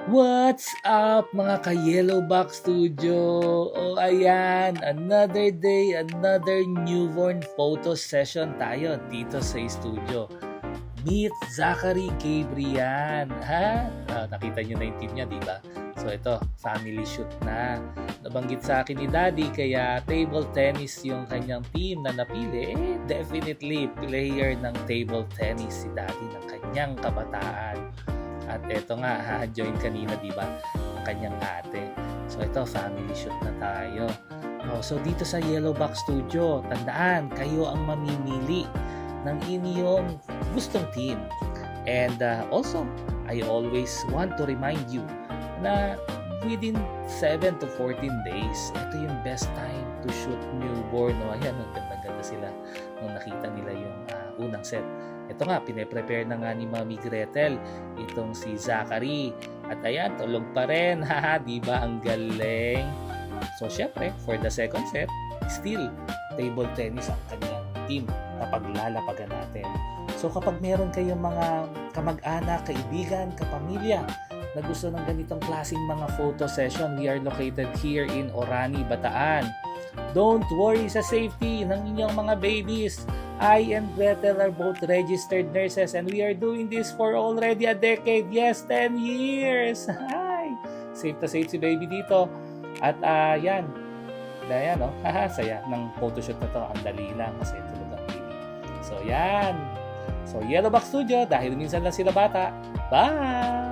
What's up mga ka-Yellowback Studio? O ayan, another day, another newborn photo session tayo dito sa studio. Meet Zachary Gabriel. Ha? Nakita nyo na yung team niya, di ba? So ito, family shoot na. Nabanggit sa akin ni Daddy, kaya table tennis yung kanyang team na napili. Definitely player ng table tennis si Daddy ng kanyang kabataan. At ito nga, join kanina, di ba? Ang kanyang ate. So ito, family shoot na tayo. So dito sa Yellowback Studio, tandaan, kayo ang mamimili ng inyong gustong team. And also, I always want to remind you na within 7 to 14 days, ito yung best time to shoot newborn. Ayan, ganda-ganda sila nung nakita nila yung unang set. Ito nga, pine-prepare na nga ni Mami Gretel itong si Zachary. At ayan, tulog pa rin. Haha, di ba? Ang galing. So, syempre, for the second set, still, table tennis ang kanyang team na paglalapagan natin. So, kapag meron kayong mga kamag-anak, kaibigan, kapamilya na gusto ng ganitong klaseng mga photo session, we are located here in Orani, Bataan. Don't worry sa safety ng inyong mga babies. I and Gretel are both registered nurses and we are doing this for already a decade. Yes, 10 years. Hi. Safe to safe si baby dito. At yan. Ayan, no? Saya ng photoshoot na to. Ang dali lang kasi tulog ang baby. So, yan. So, Yellowback Studio, dahil minsan lang sila bata. Bye!